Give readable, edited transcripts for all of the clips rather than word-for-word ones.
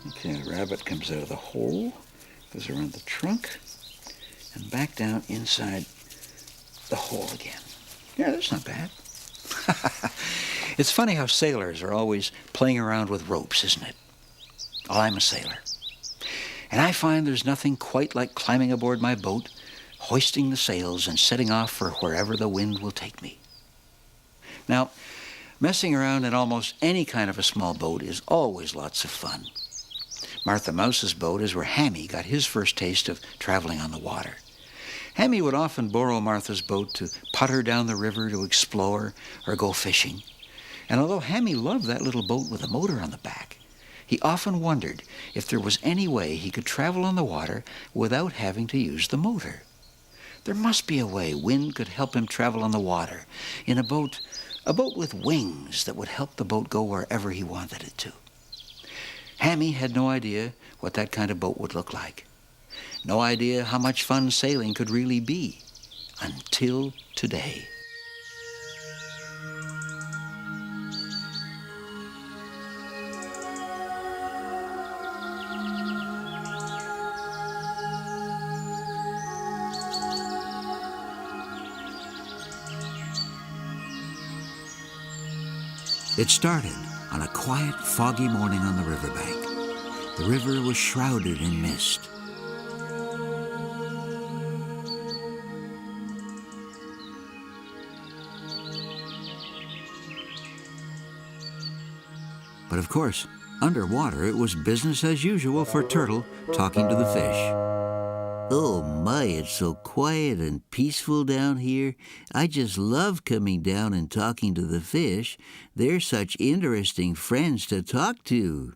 Okay, the rabbit comes out of the hole, goes around the trunk, and back down inside the hole again. Yeah, that's not bad. It's funny how sailors are always playing around with ropes, isn't it? Well, I'm a sailor. And I find there's nothing quite like climbing aboard my boat, hoisting the sails, and setting off for wherever the wind will take me. Now, messing around in almost any kind of a small boat is always lots of fun. Martha Mouse's boat is where Hammy got his first taste of traveling on the water. Hammy would often borrow Martha's boat to putter down the river to explore or go fishing. And although Hammy loved that little boat with a motor on the back, he often wondered if there was any way he could travel on the water without having to use the motor. There must be a way wind could help him travel on the water in a boat with wings that would help the boat go wherever he wanted it to. Hammy had no idea what that kind of boat would look like. No idea how much fun sailing could really be until today. It started on a quiet, foggy morning on the riverbank. The river was shrouded in mist. But of course, underwater it was business as usual for Turtle talking to the fish. Oh my, it's so quiet and peaceful down here. I just love coming down and talking to the fish. They're such interesting friends to talk to.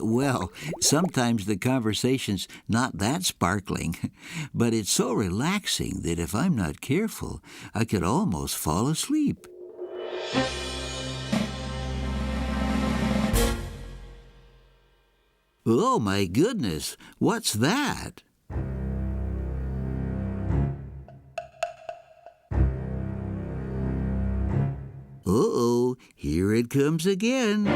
Well, sometimes the conversation's not that sparkling, but it's so relaxing that if I'm not careful, I could almost fall asleep. Oh, my goodness, what's that? Uh-oh, here it comes again.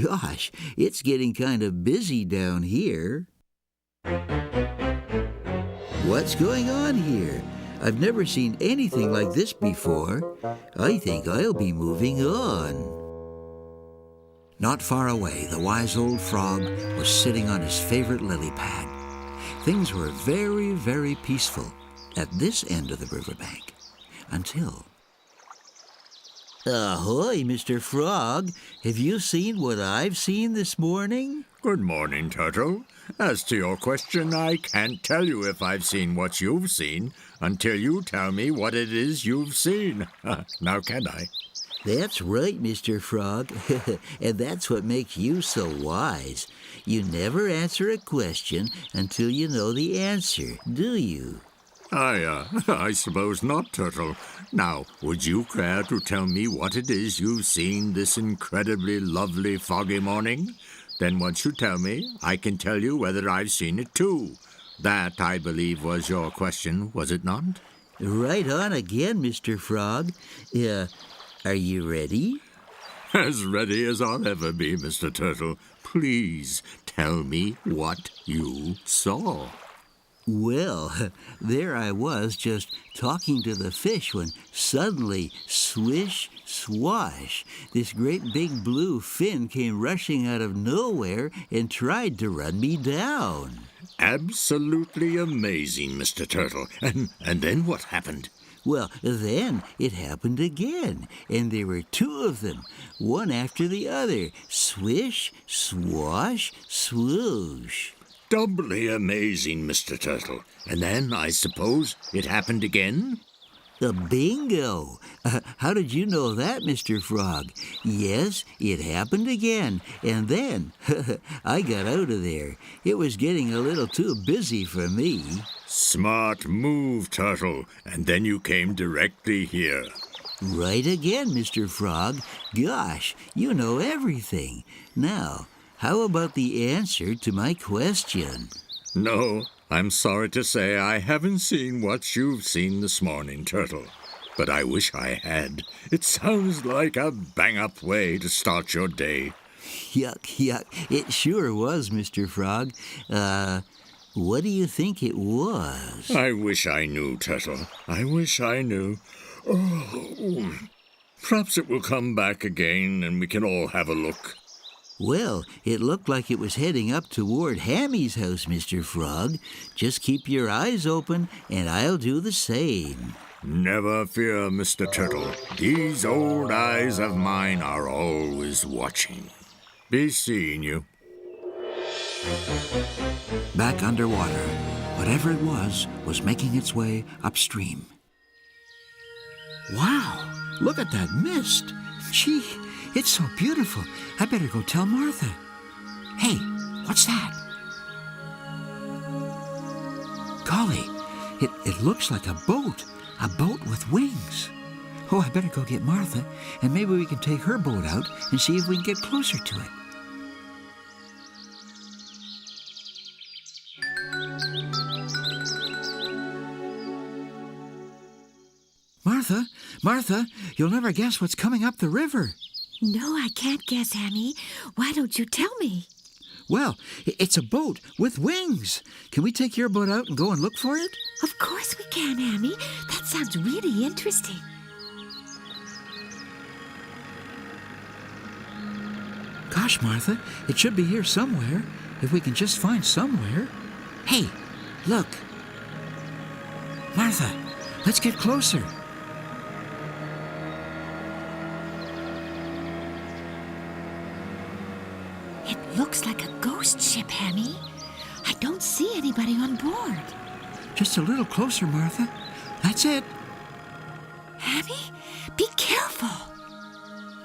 Gosh, it's getting kind of busy down here. What's going on here? I've never seen anything like this before. I think I'll be moving on. Not far away, the wise old frog was sitting on his favorite lily pad. Things were very, very peaceful at this end of the riverbank until... Ahoy, Mr. Frog. Have you seen what I've seen this morning? Good morning, Turtle. As to your question, I can't tell you if I've seen what you've seen until you tell me what it is you've seen. Now can I? That's right, Mr. Frog. And that's what makes you so wise. You never answer a question until you know the answer, do you? I suppose not, Turtle. Now, would you care to tell me what it is you've seen this incredibly lovely foggy morning? Then once you tell me, I can tell you whether I've seen it too. That, I believe, was your question, was it not? Right on again, Mr. Frog. Are you ready? As ready as I'll ever be, Mr. Turtle. Please tell me what you saw. Well, there I was just talking to the fish when suddenly, swish, swash, this great big blue fin came rushing out of nowhere and tried to run me down. Absolutely amazing, Mr. Turtle. And then what happened? Well, then it happened again, and there were two of them, one after the other. Swish, swash, swoosh. Doubly amazing, Mr. Turtle. And then, I suppose, it happened again? Bingo! How did you know that, Mr. Frog? Yes, it happened again, and then I got out of there. It was getting a little too busy for me. Smart move, Turtle. And then you came directly here. Right again, Mr. Frog. Gosh, you know everything. Now, how about the answer to my question? No, I'm sorry to say I haven't seen what you've seen this morning, Turtle. but I wish I had. It sounds like a bang-up way to start your day. Yuck, yuck. It sure was, Mr. Frog. What do you think it was? I wish I knew, Turtle. I wish I knew. Oh, perhaps it will come back again and we can all have a look. Well, it looked like it was heading up toward Hammy's house, Mr. Frog. Just keep your eyes open, and I'll do the same. Never fear, Mr. Turtle. These old eyes of mine are always watching. Be seeing you. Back underwater, whatever it was making its way upstream. Wow, look at that mist. Gee, it's so beautiful. I better go tell Martha. Hey, what's that? Golly, it looks like a boat with wings. Oh, I better go get Martha, and maybe we can take her boat out and see if we can get closer to it. Martha, you'll never guess what's coming up the river. No, I can't guess, Hammy. Why don't you tell me? Well, it's a boat with wings. Can we take your boat out and go and look for it? Of course we can, Hammy. That sounds really interesting. Gosh, Martha, it should be here somewhere, if we can just find somewhere. Hey, look. Martha, let's get closer. It looks like a ghost ship, Hammy. I don't see anybody on board. Just a little closer, Martha. That's it. Hammy, be careful.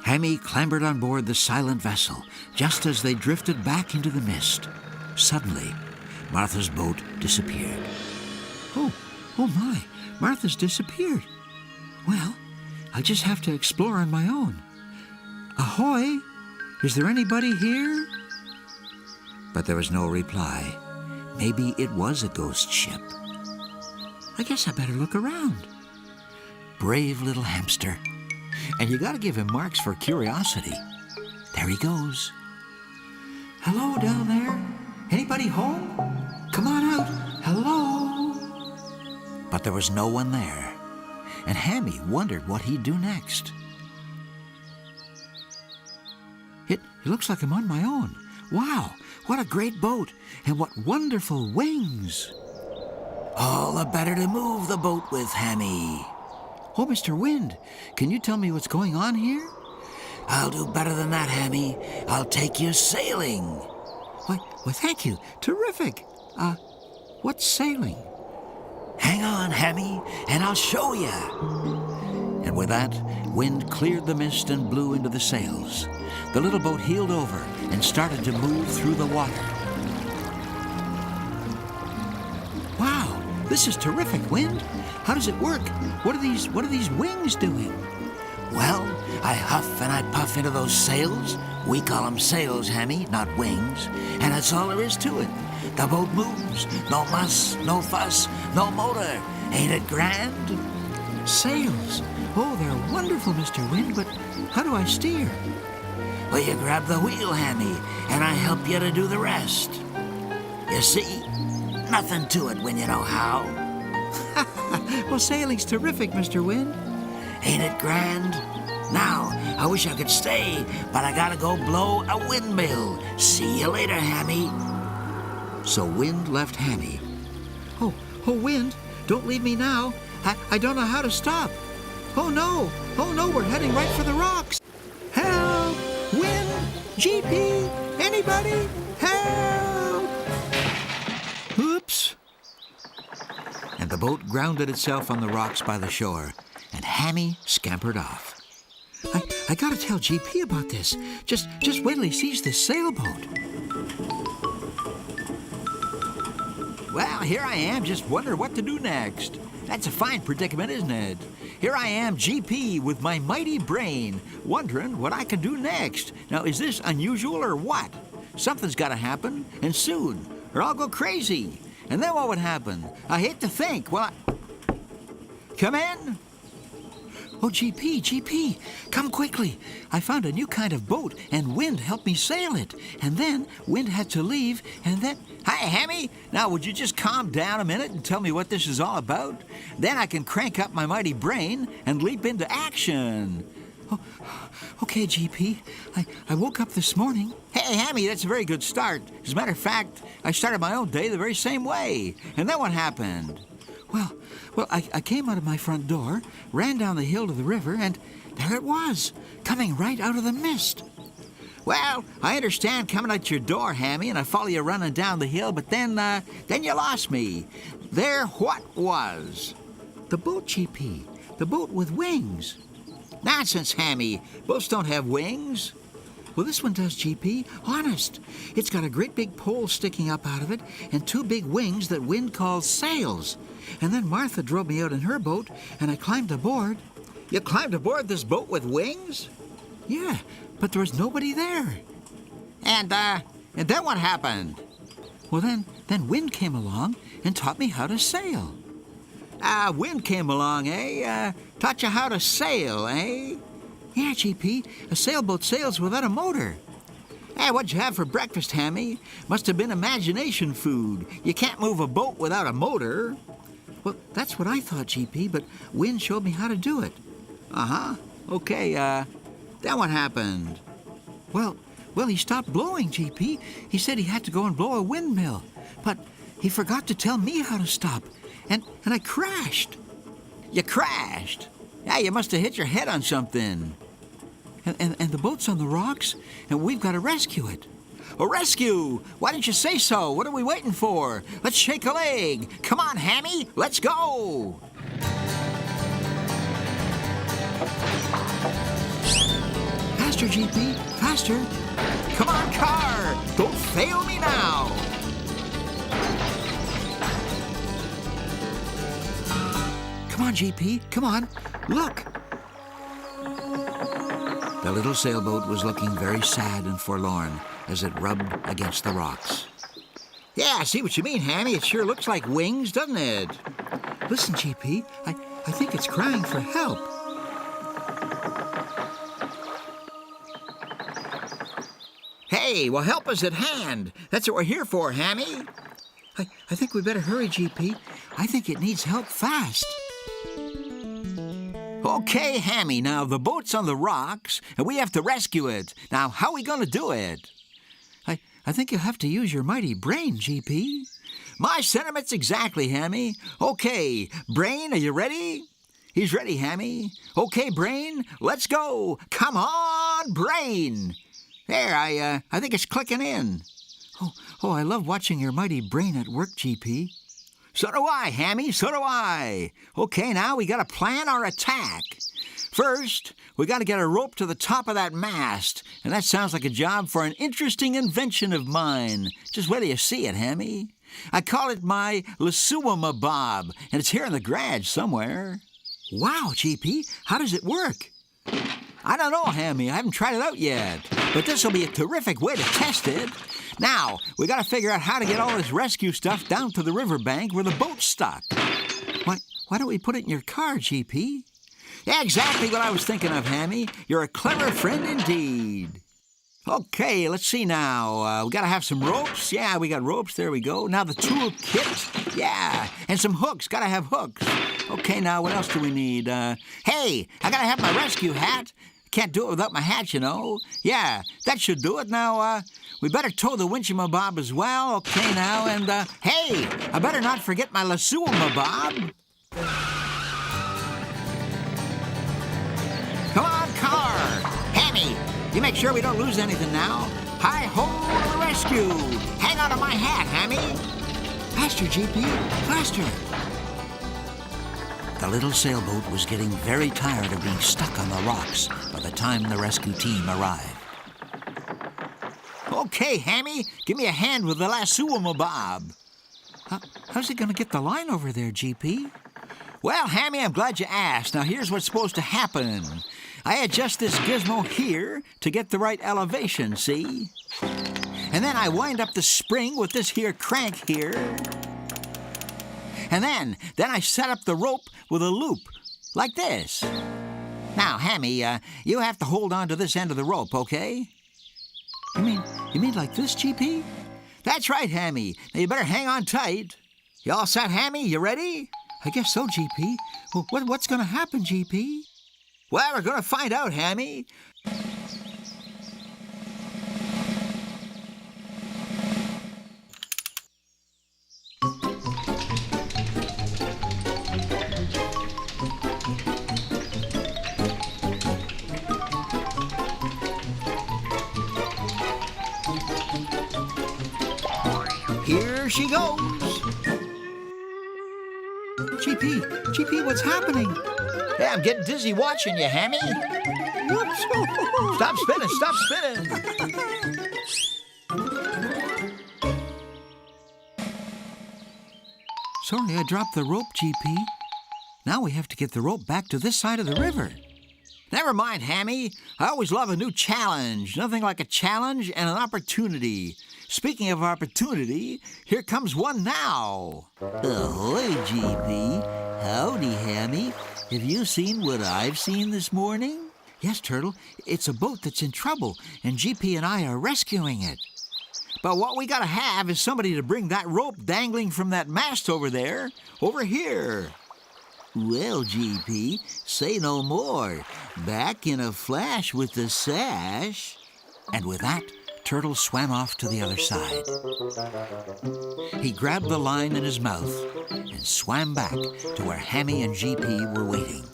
Hammy clambered on board the silent vessel just as they drifted back into the mist. Suddenly, Martha's boat disappeared. Oh my, Martha's disappeared. Well, I'll just have to explore on my own. Ahoy! Is there anybody here? But there was no reply. Maybe it was a ghost ship. I guess I better look around. Brave little hamster. And you gotta give him marks for curiosity. There he goes. Hello down there? Anybody home? Come on out. Hello? But there was no one there. And Hammy wondered what he'd do next. It looks like I'm on my own. Wow, what a great boat, and what wonderful wings. All the better to move the boat with, Hammy. Oh, Mr. Wind, can you tell me what's going on here? I'll do better than that, Hammy. I'll take you sailing. Why, thank you. Terrific. What's sailing? Hang on, Hammy, and I'll show you. And with that, Wind cleared the mist and blew into the sails. The little boat heeled over and started to move through the water. Wow, this is terrific, Wind. How does it work? What are these wings doing? Well, I huff and I puff into those sails. We call them sails, Hammy, not wings. And that's all there is to it. The boat moves. No muss, no fuss, no motor. Ain't it grand? Sails. Oh, they're wonderful, Mr. Wind, but how do I steer? Well, you grab the wheel, Hammy, and I help you to do the rest. You see, nothing to it when you know how. Well, sailing's terrific, Mr. Wind. Ain't it grand? Now, I wish I could stay, but I gotta go blow a windmill. See you later, Hammy. So Wind left Hammy. Oh, Wind, don't leave me now. I don't know how to stop. Oh no, we're heading right for the rocks. Help! Wind! GP! Anybody? Help! Oops! And the boat grounded itself on the rocks by the shore, and Hammy scampered off. I gotta tell GP about this. Just wait till he sees this sailboat. Well, here I am, just wondering what to do next. That's a fine predicament, isn't it? Here I am, GP, with my mighty brain, wondering what I can do next. Now, is this unusual or what? Something's got to happen, and soon, or I'll go crazy. And then what would happen? I hate to think. Well, Come in. Oh, GP, come quickly. I found a new kind of boat, and Wind helped me sail it. And then Wind had to leave, and then... Hi, Hammy. Now, would you just calm down a minute and tell me what this is all about? Then I can crank up my mighty brain and leap into action. Oh, okay, GP. I woke up this morning. Hey, Hammy, that's a very good start. As a matter of fact, I started my own day the very same way. And then what happened? Well, I came out of my front door, ran down the hill to the river, and there it was, coming right out of the mist. Well, I understand coming out your door, Hammy, and I follow you running down the hill, but then you lost me. There what was? The boat, GP. The boat with wings. Nonsense, Hammy. Boats don't have wings. Well, this one does, GP. Honest. It's got a great big pole sticking up out of it and two big wings that Wind calls sails. And then Martha drove me out in her boat, and I climbed aboard. You climbed aboard this boat with wings? Yeah, but there was nobody there. And then what happened? Well, then Wind came along and taught me how to sail. Wind came along, eh? Taught you how to sail, eh? Yeah, GP, a sailboat sails without a motor. Hey, what'd you have for breakfast, Hammy? Must have been imagination food. You can't move a boat without a motor. Well, that's what I thought, GP, but Wind showed me how to do it. Uh-huh. Okay, then what happened? Well, he stopped blowing, GP. He said he had to go and blow a windmill. But he forgot to tell me how to stop, and I crashed. You crashed? Yeah, you must have hit your head on something. And the boat's on the rocks, and we've got to rescue it. A rescue! Why didn't you say so? What are we waiting for? Let's shake a leg. Come on, Hammy, let's go! Faster, GP, faster. Come on, car! Don't fail me now! Come on, GP, come on. Look! The little sailboat was looking very sad and forlorn as it rubbed against the rocks. Yeah, I see what you mean, Hammy. It sure looks like wings, doesn't it? Listen, GP, I think it's crying for help. Hey, well, help is at hand. That's what we're here for, Hammy. I think we better hurry, GP. I think it needs help fast. Okay, Hammy, now the boat's on the rocks, and we have to rescue it. Now, how are we going to do it? I think you'll have to use your mighty brain, GP. My sentiments exactly, Hammy. Okay, Brain, are you ready? He's ready, Hammy. Okay, Brain, let's go. Come on, Brain. There, I think it's clicking in. Oh, I love watching your mighty brain at work, GP. So do I, Hammy, so do I. Okay, now we gotta plan our attack. First, we gotta get a rope to the top of that mast, and that sounds like a job for an interesting invention of mine. Just wait till you see it, Hammy. I call it my Lasuama Bob, and it's here in the garage somewhere. Wow, GP, how does it work? I don't know, Hammy, I haven't tried it out yet, but this'll be a terrific way to test it. Now, we gotta figure out how to get all this rescue stuff down to the riverbank where the boat's stuck. Why don't we put it in your car, GP? Yeah, exactly what I was thinking of, Hammy. You're a clever friend indeed. Okay, let's see now. We gotta have some ropes. Yeah, we got ropes. There we go. Now the tool kit. Yeah, and some hooks. Gotta have hooks. Okay, now what else do we need? Hey, I gotta have my rescue hat. Can't do it without my hat, you know. Yeah, that should do it. Now, we better tow the Winchima Bob as well. Okay, now, and, hey, I better not forget my Lasuama Bob. Come on, car. Hammy, you make sure we don't lose anything now. Hi-ho to the rescue. Hang on to my hat, Hammy. Faster, GP, faster. The little sailboat was getting very tired of being stuck on the rocks by the time the rescue team arrived. Okay, Hammy, give me a hand with the Lasuama Bob. How's he going to get the line over there, GP? Well, Hammy, I'm glad you asked. Now, here's what's supposed to happen. I adjust this gizmo here to get the right elevation, see? And then I wind up the spring with this here crank here. And then I set up the rope with a loop, like this. Now, Hammy, you have to hold on to this end of the rope, okay? You mean like this, GP? That's right, Hammy. Now you better hang on tight. You all set, Hammy? You ready? I guess so, GP. Well, what's going to happen, GP? Well, we're going to find out, Hammy. Here she goes. GP, what's happening? Hey, I'm getting dizzy watching you, Hammy. Whoops. Stop spinning. Sorry, I dropped the rope, GP. Now we have to get the rope back to this side of the river. Never mind, Hammy. I always love a new challenge. Nothing like a challenge and an opportunity. Speaking of opportunity, here comes one now. Ahoy, GP. Howdy, Hammy. Have you seen what I've seen this morning? Yes, Turtle. It's a boat that's in trouble, and GP and I are rescuing it. But what we gotta have is somebody to bring that rope dangling from that mast over there, over here. Well, GP, say no more. Back in a flash with the sash. And with that, Turtle swam off to the other side. He grabbed the line in his mouth and swam back to where Hammy and GP were waiting.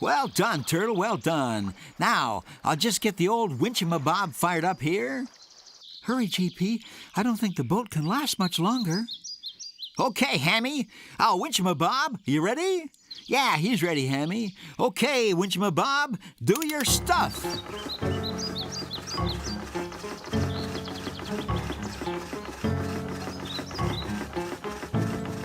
Well done, Turtle, well done. Now, I'll just get the old winchamabob fired up here. Hurry, GP. I don't think the boat can last much longer. Okay, Hammy. I'll winchamabob. You ready? Yeah, he's ready, Hammy. Okay, winchamabob, do your stuff.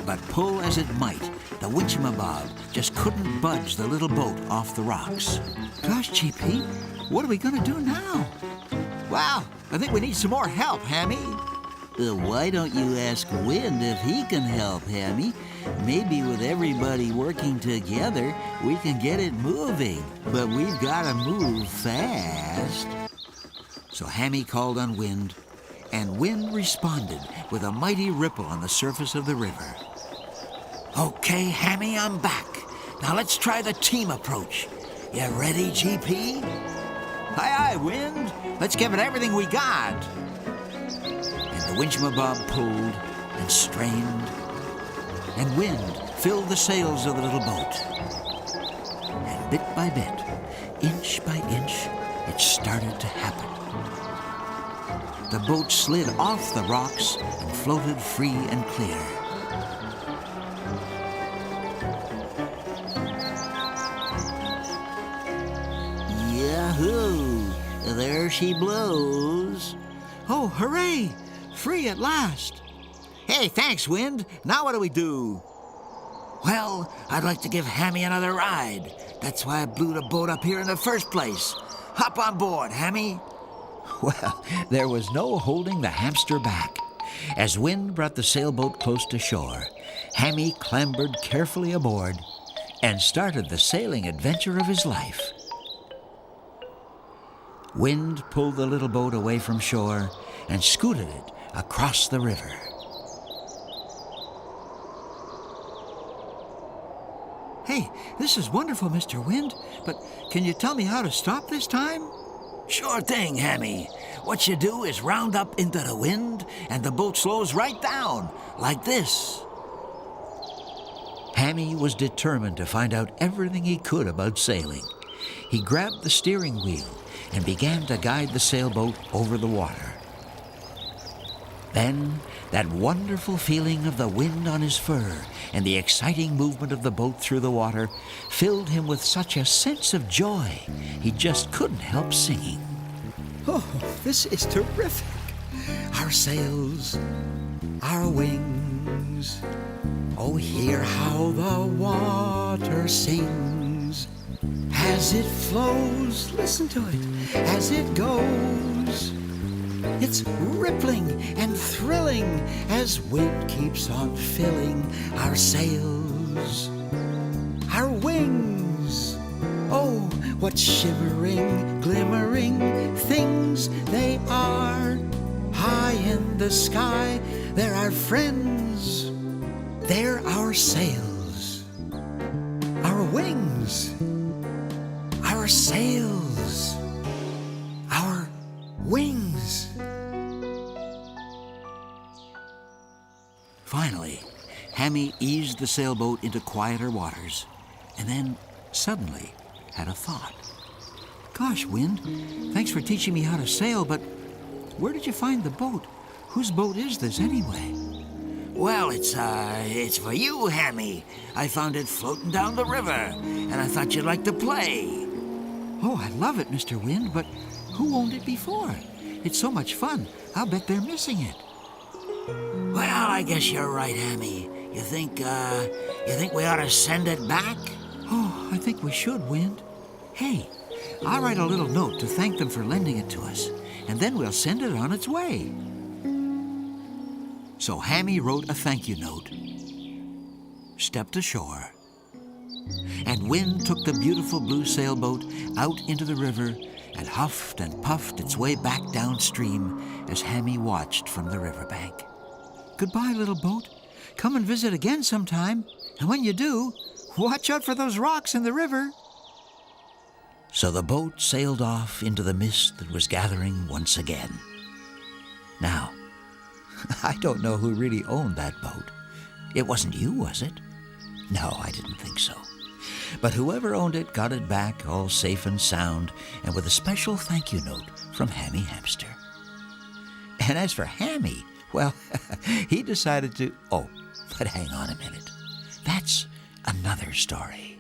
But pull as it might, the winchamabob just couldn't budge the little boat off the rocks. Gosh, GP, what are we going to do now? Well, I think we need some more help, Hammy. Why don't you ask Wind if he can help, Hammy? Maybe with everybody working together, we can get it moving. But we've got to move fast. So Hammy called on Wind, and Wind responded with a mighty ripple on the surface of the river. Okay, Hammy, I'm back. Now let's try the team approach. You ready, GP? Aye, Wind. Let's give it everything we got. And the winchamabob pulled and strained, and Wind filled the sails of the little boat. And bit by bit, inch by inch, it started to happen. The boat slid off the rocks and floated free and clear. Yahoo! There she blows. Oh, hooray! Free at last. Hey, thanks, Wind. Now what do we do? Well, I'd like to give Hammy another ride. That's why I blew the boat up here in the first place. Hop on board, Hammy. Well, there was no holding the hamster back. As Wind brought the sailboat close to shore, Hammy clambered carefully aboard and started the sailing adventure of his life. Wind pulled the little boat away from shore and scooted it across the river. Hey, this is wonderful, Mr. Wind, but can you tell me how to stop this time? Sure thing, Hammy. What you do is round up into the wind, and the boat slows right down, like this. Hammy was determined to find out everything he could about sailing. He grabbed the steering wheel and began to guide the sailboat over the water. Then, that wonderful feeling of the wind on his fur and the exciting movement of the boat through the water filled him with such a sense of joy, he just couldn't help singing. Oh, this is terrific. Our sails, our wings. Oh, hear how the water sings. As it flows, listen to it, as it goes. It's rippling and thrilling as wind keeps on filling our sails, our wings. Oh, What shimmering, glimmering things they are. High in the sky, they're our friends. They're our sails, our wings, our sails, our wings. Finally, Hammy eased the sailboat into quieter waters, and then suddenly had a thought. Gosh, Wind, thanks for teaching me how to sail, but where did you find the boat? Whose boat is this anyway? Well, it's for you, Hammy. I found it floating down the river, and I thought you'd like to play. Oh, I love it, Mr. Wind, but who owned it before? It's so much fun. I'll bet they're missing it. Well, I guess you're right, Hammy. You think we ought to send it back? Oh, I think we should, Wind. Hey, I'll write a little note to thank them for lending it to us, and then we'll send it on its way. So Hammy wrote a thank you note, stepped ashore, and Wind took the beautiful blue sailboat out into the river and huffed and puffed its way back downstream as Hammy watched from the riverbank. Goodbye, little boat. Come and visit again sometime, and when you do, watch out for those rocks in the river. So the boat sailed off into the mist that was gathering once again. Now, I don't know who really owned that boat. It wasn't you, was it? No, I didn't think so. But whoever owned it got it back all safe and sound, and with a special thank you note from Hammy Hamster. And as for Hammy, well, he decided to... Oh, but hang on a minute. That's another story.